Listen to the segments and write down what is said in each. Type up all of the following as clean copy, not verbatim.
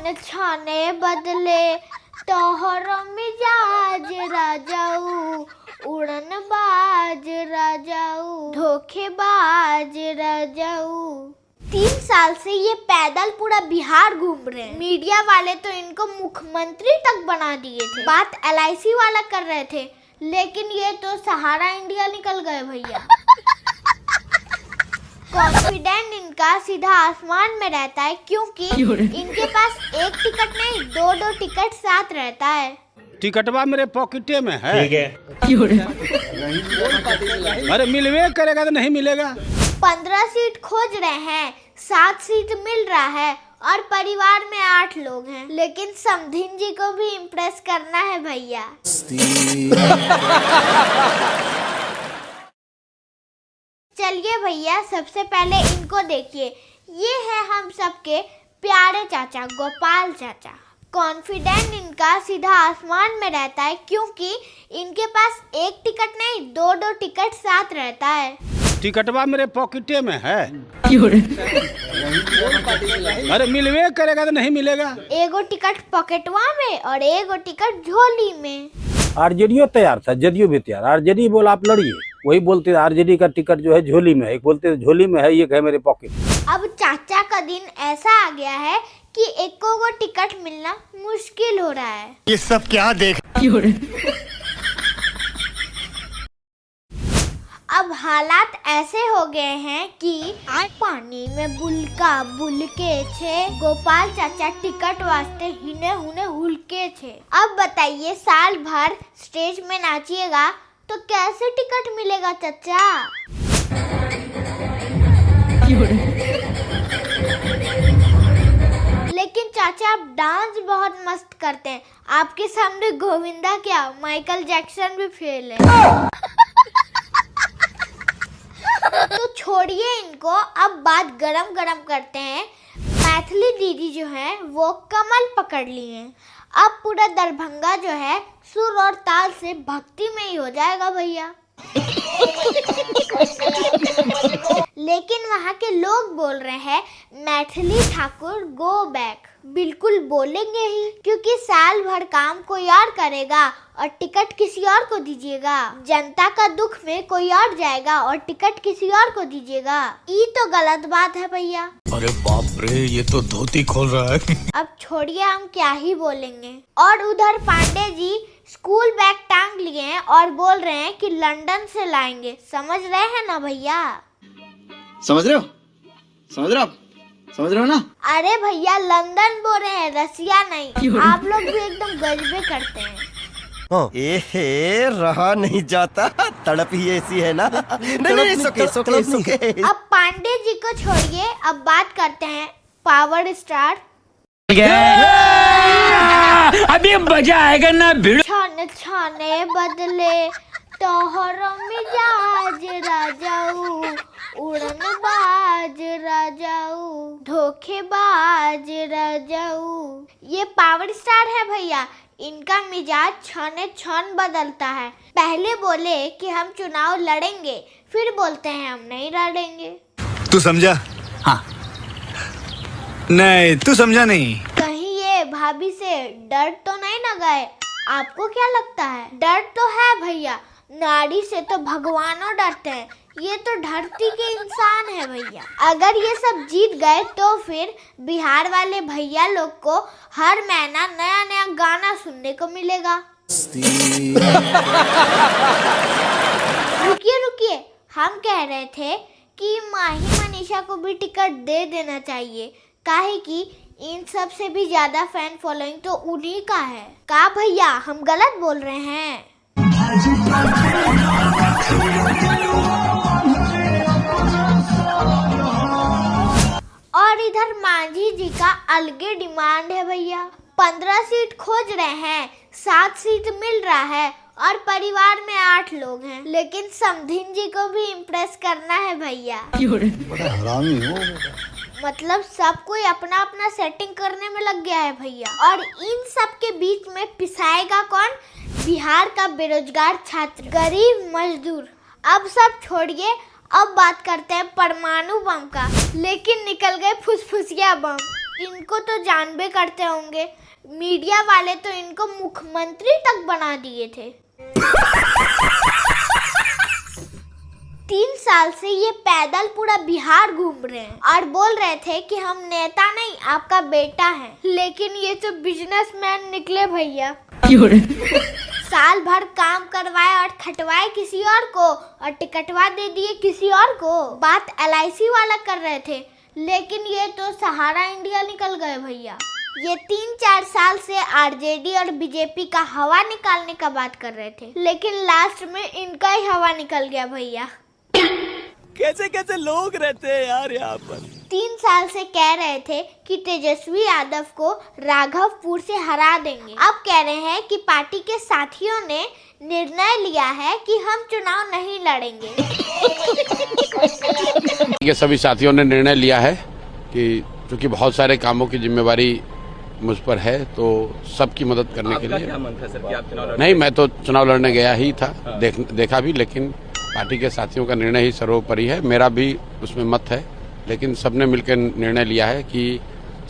छाने छाने बदले तोहर मिजाज राजाऊ, उड़न बाज राजाऊ, धोखेबाज राजाऊ। 3 साल से ये पैदल पूरा बिहार घूम रहे हैं। मीडिया वाले तो इनको मुख्यमंत्री तक बना दिए थे। बात LIC वाला कर रहे थे, लेकिन ये तो सहारा इंडिया निकल गए भैया। कॉन्फिडेंट इनका सीधा आसमान में रहता है, क्योंकि इनके पास एक टिकट नहीं 2-2 टिकट साथ रहता है। टिकटवा मेरे पॉकेटे में है। ठीक है। अरे मिलवे करेगा तो नहीं मिलेगा। 15 सीट खोज रहे हैं, 7 सीट मिल रहा है और परिवार में 8 लोग हैं, लेकिन समधिन जी को भी इम्प्रेस करना है भैया। चलिए भैया, सबसे पहले इनको देखिए। ये है हम सबके प्यारे चाचा गोपाल चाचा। कॉन्फिडेंट इनका सीधा आसमान में रहता है, क्योंकि इनके पास एक टिकट नहीं 2-2 टिकट साथ रहता है। टिकटवा मेरे पॉकेटे में है। अरे मिलवे करेगा तो नहीं मिलेगा। एगो टिकट पॉकेटवा में और एगो टिकट झोली में। आरजेडी तैयार था, जदयू भी तैयार। आरजेडी बोला आप लड़िए, वही बोलते आरजेडी का टिकट जो है झोली में है, एक बोलते झोली में है, एक है मेरे पॉकेट। अब चाचा का दिन ऐसा आ गया है कि एको को टिकट मिलना मुश्किल हो रहा है। ये सब क्या देख। अब हालात ऐसे हो गए हैं कि पानी में बुलका बुलके छे, गोपाल चाचा टिकट वास्ते हिने हुने हुलके छे। अब बताइए, साल भर स्टेज में नाचिएगा तो कैसे टिकट मिलेगा चाचा? लेकिन चाचा आप डांस बहुत मस्त करते हैं। आपके सामने गोविंदा क्या, माइकल जैक्सन भी फेल है। तो छोड़िए इनको, अब बात गरम गरम करते हैं। मैथिली दीदी जो है वो कमल पकड़ ली हैं। अब पूरा दरभंगा जो है सुर और ताल से भक्ति में ही हो जाएगा भैया। लेकिन वहाँ के लोग बोल रहे हैं मैथिली ठाकुर गो बैक। बिल्कुल बोलेंगे ही, क्योंकि साल भर काम कोई और करेगा और टिकट किसी और को दीजिएगा। जनता का दुख में कोई और जाएगा और टिकट किसी और को दीजिएगा। ये तो गलत बात है भैया। अरे बाप रे, ये तो धोती खोल रहा है। अब छोड़िए, हम क्या ही बोलेंगे। और उधर पांडे जी स्कूल बैग टांग लिए हैं और बोल रहे हैं कि लंदन से लाएंगे। समझ रहे हैं ना भैया? समझ रहे हो? समझ रहे हो आप? समझ रहे हो ना? अरे भैया, लंदन बोल रहे हैं, रसिया नहीं। आप लोग भी एकदम गजबे करते हैं। एहे, रहा नहीं जाता, तड़प ही ऐसी है ना। नहीं, सोके। अब पांडे जी को छोड़िए, अब बात करते हैं पावर स्टार। अभी मजा आएगा ना भिड़। छाने छाने बदले तोहर मिजाज राजाऊ, उड़न बाज राजाऊ, धोखेबाज राजाऊ। ये पावर स्टार है भैया, इनका मिजाज छाने छान बदलता है। पहले बोले कि हम चुनाव लड़ेंगे, फिर बोलते हैं हम नहीं लड़ेंगे। तू समझा? हाँ। नहीं, तू समझा नहीं। कहीं ये भाभी से डर तो नहीं न गए? आपको क्या लगता है? डर तो है भैया, नारी से तो भगवानों डरते हैं, ये तो धरती के इंसान है भैया। अगर ये सब जीत गए तो फिर बिहार वाले भैया लोग को हर महीना नया नया गाना सुनने को मिलेगा। रुकिए, हम कह रहे थे कि माही मनीषा को भी टिकट दे देना चाहिए, काहे कि इन सब से भी ज्यादा फैन फॉलोइंग तो उन्हीं का है। का भैया, हम गलत बोल रहे हैं? और इधर मांझी जी का अलगे डिमांड है भैया। 15 सीट खोज रहे हैं, 7 सीट मिल रहा है और परिवार में 8 लोग हैं, लेकिन समधिन जी को भी इम्प्रेस करना है भैया। बड़ा हरामी हो। मतलब सब कोई अपना अपना सेटिंग करने में लग गया है भैया। और इन सब के बीच में पिसाएगा कौन? बिहार का बेरोजगार छात्र, गरीब मजदूर। अब सब छोड़िए, अब बात करते हैं परमाणु बम का। लेकिन निकल गए फुसफुसिया बम। इनको तो जानबे करते होंगे, मीडिया वाले तो इनको मुख्यमंत्री तक बना दिए थे। 3 साल से ये पैदल पूरा बिहार घूम रहे हैं और बोल रहे थे कि हम नेता नहीं आपका बेटा है, लेकिन ये तो बिजनेसमैन निकले भैया। साल भर काम करवाए और खटवाए किसी और को और टिकटवा दे दिए किसी और को। बात LIC वाला कर रहे थे, लेकिन ये तो सहारा इंडिया निकल गए भैया। ये 3-4 साल से RJD और BJP का हवा निकालने का बात कर रहे थे, लेकिन लास्ट में इनका ही हवा निकल गया भैया। कैसे कैसे लोग रहते हैं यार यहाँ पर। 3 साल से कह रहे थे कि तेजस्वी यादव को राघवपुर से हरा देंगे। अब कह रहे हैं कि पार्टी के साथियों ने निर्णय लिया है कि हम चुनाव नहीं लड़ेंगे। के सभी साथियों ने निर्णय लिया है कि क्योंकि बहुत सारे कामों की जिम्मेवारी मुझ पर है, तो सबकी मदद करने के लिए। क्या मन था सर कि आप चुनाव नहीं, मैं तो चुनाव लड़ने गया ही था, देखा भी, लेकिन पार्टी के साथियों का निर्णय ही सर्वोपरि है। मेरा भी उसमें मत है, लेकिन सबने मिलकर निर्णय लिया है कि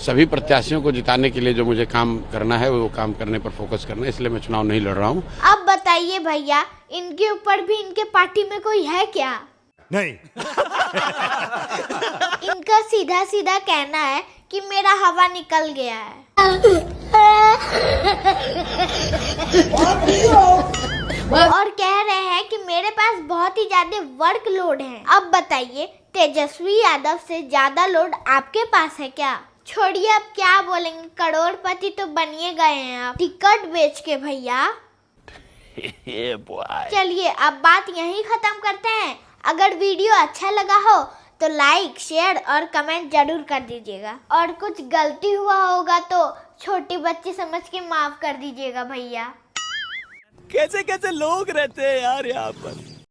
सभी प्रत्याशियों को जिताने के लिए जो मुझे काम करना है वो काम करने पर फोकस करना है, इसलिए मैं चुनाव नहीं लड़ रहा हूँ। अब बताइए भैया, इनके ऊपर भी इनके पार्टी में कोई है क्या? नहीं। इनका सीधा सीधा कहना है कि मेरा हवा निकल गया है। और कह रहे हैं कि मेरे पास बहुत ही ज्यादा वर्क लोड है। अब बताइए, तेजस्वी यादव से ज्यादा लोड आपके पास है क्या? छोड़िए, अब क्या बोलेंगे, करोड़पति तो बनिए गए हैं आप टिकट बेच के भैया। चलिए अब बात यहीं खत्म करते हैं। अगर वीडियो अच्छा लगा हो तो लाइक, शेयर और कमेंट जरूर कर दीजिएगा, और कुछ गलती हुआ होगा तो छोटी बच्ची समझ के माफ कर दीजिएगा भैया। कैसे कैसे लोग रहते हैं यार यहाँ पर।